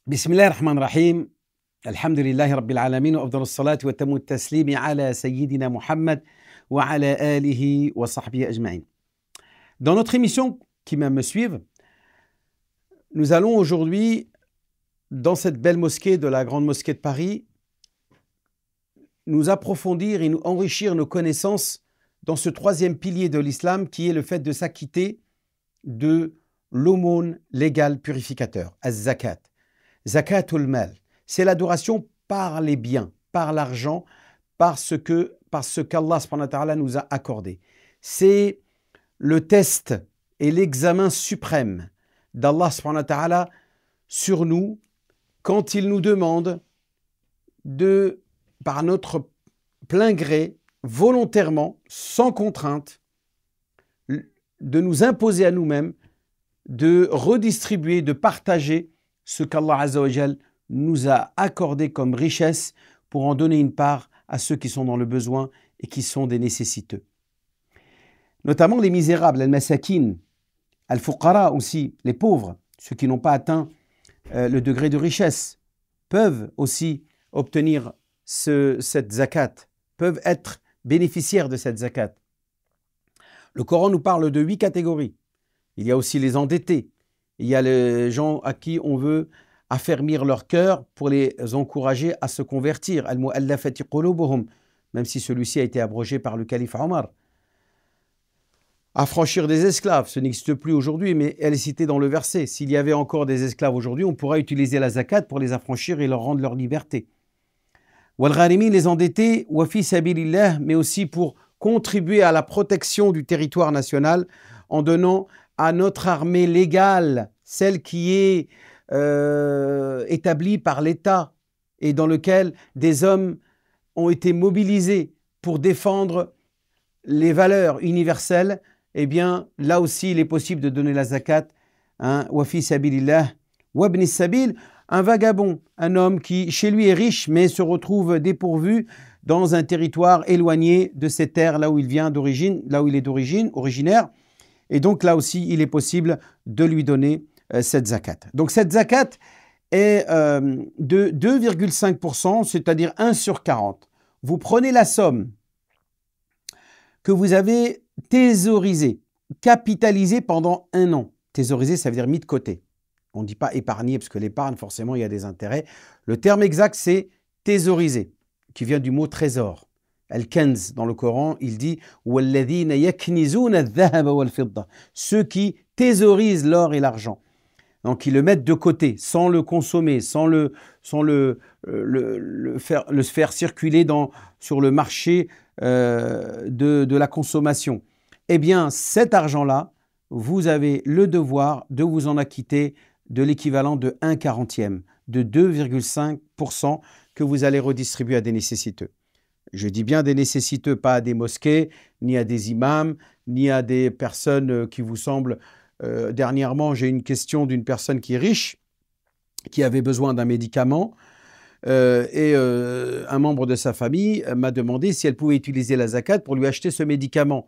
بسم الله الرحمن الرحيم الحمد لله رب العالمين وأفضل الصلاة وتم التسليم على سيدنا Muhammad وعلى آله وصحبه أجمعين. Dans notre émission qui me suivent, nous allons aujourd'hui, dans cette belle mosquée de la Grande Mosquée de Paris, nous approfondir et nous enrichir nos connaissances dans ce troisième pilier de l'islam qui est le fait de s'acquitter de l'aumône légal purificateur, az-zakat. Zakatul mal, c'est l'adoration par les biens, par l'argent, par ce qu'Allah subhanahu wa ta'ala nous a accordé. C'est le test et l'examen suprême d'Allah subhanahu wa ta'ala sur nous quand il nous demande de, par notre plein gré, volontairement, sans contrainte, de nous imposer à nous-mêmes, de redistribuer, de partager ce qu'Allah Azza wa Jal nous a accordé comme richesse pour en donner une part à ceux qui sont dans le besoin et qui sont des nécessiteux. Notamment les misérables, al-masakin, al-fuqara aussi, les pauvres, ceux qui n'ont pas atteint le degré de richesse, peuvent aussi obtenir cette zakat, peuvent être bénéficiaires de cette zakat. Le Coran nous parle de 8 catégories. Il y a aussi les endettés. Il y a les gens à qui on veut affermir leur cœur pour les encourager à se convertir. Al-mu'allafati qulubuhum, même si celui-ci a été abrogé par le calife Omar. Affranchir des esclaves, ce n'existe plus aujourd'hui, mais elle est citée dans le verset. S'il y avait encore des esclaves aujourd'hui, on pourra utiliser la zakat pour les affranchir et leur rendre leur liberté. Wal-gharimin, les endettés, wa fi sabilillah, mais aussi pour contribuer à la protection du territoire national en donnant à notre armée légale, celle qui est établie par l'État et dans lequel des hommes ont été mobilisés pour défendre les valeurs universelles, eh bien, là aussi, il est possible de donner la zakat. Wa fi sabilillah, wa ibn sabil, un vagabond, un homme qui, chez lui, est riche, mais se retrouve dépourvu dans un territoire éloigné de ses terres, là où il vient d'origine, là où il est originaire. Et donc là aussi, il est possible de lui donner cette zakat. Donc cette zakat est de 2,5%, c'est-à-dire 1 sur 40. Vous prenez la somme que vous avez thésaurisée, capitalisée pendant 1 an. Thésaurisée, ça veut dire mis de côté. On ne dit pas épargner, parce que l'épargne, forcément, il y a des intérêts. Le terme exact, c'est thésaurisé, qui vient du mot trésor. Al-Kanz, dans le Coran, il dit ceux qui thésaurisent l'or et l'argent. Donc, ils le mettent de côté, sans le consommer, sans le faire circuler sur le marché de la consommation. Eh bien, cet argent-là, vous avez le devoir de vous en acquitter de l'équivalent de 1/40, de 2,5% que vous allez redistribuer à des nécessiteux. Je dis bien des nécessiteux, pas à des mosquées, ni à des imams, ni à des personnes qui vous semblent... dernièrement, j'ai une question d'une personne qui est riche, qui avait besoin d'un médicament, et un membre de sa famille m'a demandé si elle pouvait utiliser la zakat pour lui acheter ce médicament.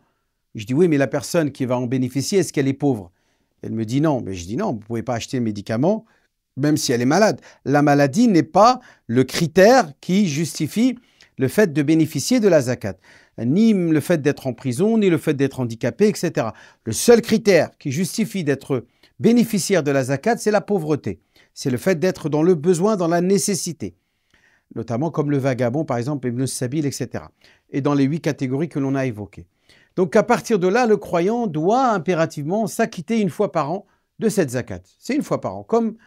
Je dis oui, mais la personne qui va en bénéficier, est-ce qu'elle est pauvre? Elle me dit non. Mais je dis non, vous ne pouvez pas acheter le médicament, même si elle est malade. La maladie n'est pas le critère qui justifie le fait de bénéficier de la zakat. Ni le fait d'être en prison, ni le fait d'être handicapé, etc. Le seul critère qui justifie d'être bénéficiaire de la zakat, c'est la pauvreté. C'est le fait d'être dans le besoin, dans la nécessité. Notamment comme le vagabond, par exemple, Ibn Sabil, etc. Et dans les 8 catégories que l'on a évoquées. Donc à partir de là, le croyant doit impérativement s'acquitter 1 fois par an de cette zakat. C'est 1 fois par an. Comme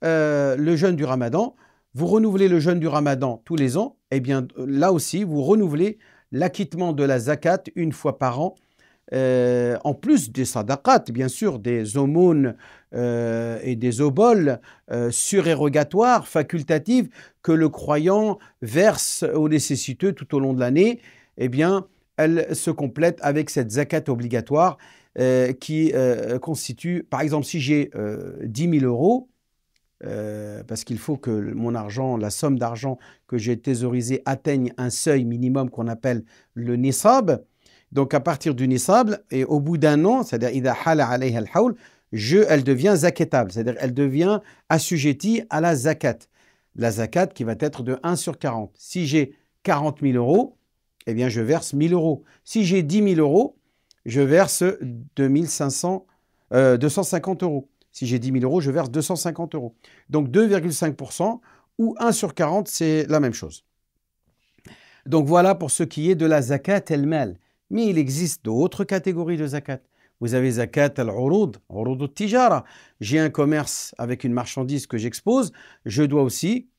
le jeûne du Ramadan, vous renouvelez le jeûne du Ramadan tous les ans, eh bien là aussi, vous renouvelez l'acquittement de la zakat 1 fois par an, en plus des sadaqat, bien sûr, des aumônes et des oboles surérogatoires, facultatives, que le croyant verse aux nécessiteux tout au long de l'année, eh bien, elle se complète avec cette zakat obligatoire qui constitue, par exemple, si j'ai 10 000 euros, parce qu'il faut que mon argent, la somme d'argent que j'ai thésaurisée atteigne un seuil minimum qu'on appelle le nisab. Donc à partir du nisab, et au bout d'1 an, c'est-à-dire إذا حال عليها الحول, elle devient zakatable, c'est-à-dire elle devient assujettie à la zakat. La zakat qui va être de 1 sur 40. Si j'ai 40 000 euros, eh bien je verse 1 000 euros. Si j'ai 10 000 euros, je verse 250 euros. Si j'ai 10 000 euros, je verse 250 euros. Donc 2,5% ou 1 sur 40, c'est la même chose. Donc voilà pour ce qui est de la zakat el-mal. Mais il existe d'autres catégories de zakat. Vous avez zakat al-urud, urud al-tijara. J'ai un commerce avec une marchandise que j'expose. Je dois aussi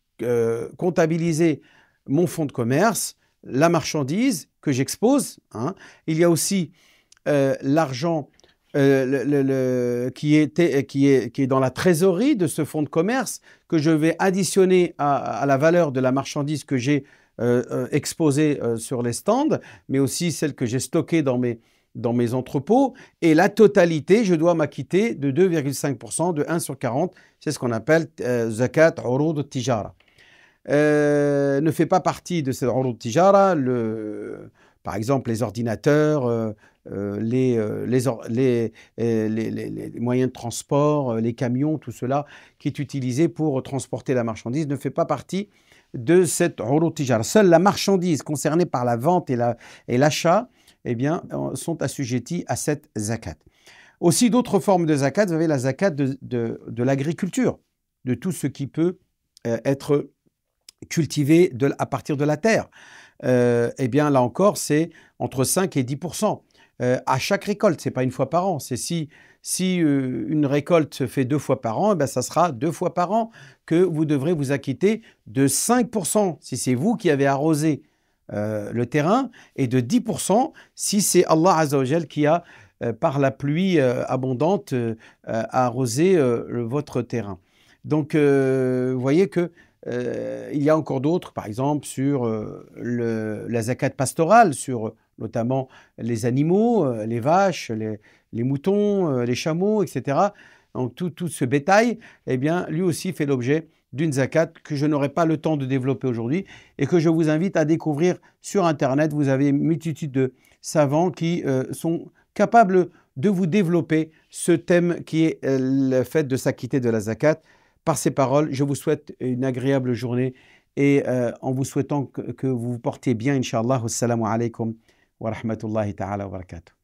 comptabiliser mon fonds de commerce, la marchandise que j'expose. Hein. Il y a aussi l'argent qui est dans la trésorerie de ce fonds de commerce que je vais additionner à la valeur de la marchandise que j'ai exposée sur les stands, mais aussi celle que j'ai stockée dans mes entrepôts. Et la totalité, je dois m'acquitter de 2,5%, de 1 sur 40. C'est ce qu'on appelle zakat urud tijara. Ne fait pas partie de cette urud tijara, par exemple les ordinateurs, les moyens de transport, les camions, tout cela qui est utilisé pour transporter la marchandise ne fait pas partie de cette urud tijara. Seule la marchandise concernée par la vente et l'achat eh bien, sont assujettis à cette zakat. Aussi d'autres formes de zakat, vous avez la zakat de l'agriculture, de tout ce qui peut être cultivé à partir de la terre. Eh bien, là encore, c'est entre 5 et 10%. À chaque récolte, ce n'est pas une fois par an. C'est si une récolte se fait 2 fois par an, eh bien, ça sera 2 fois par an que vous devrez vous acquitter de 5% si c'est vous qui avez arrosé le terrain, et de 10% si c'est Allah Azza wa Jal qui a, par la pluie abondante, arrosé votre terrain. Donc, vous voyez que il y a encore d'autres, par exemple sur la zakat pastorale, sur notamment les animaux, les vaches, les moutons, les chameaux, etc. Donc tout ce bétail, eh bien, lui aussi fait l'objet d'une zakat que je n'aurai pas le temps de développer aujourd'hui et que je vous invite à découvrir sur Internet. Vous avez une multitude de savants qui sont capables de vous développer ce thème qui est le fait de s'acquitter de la zakat. Par ces paroles, je vous souhaite une agréable journée et en vous souhaitant que vous vous portiez bien, Inch'Allah. Assalamu alaikum wa rahmatullahi ta'ala wa barakatuh.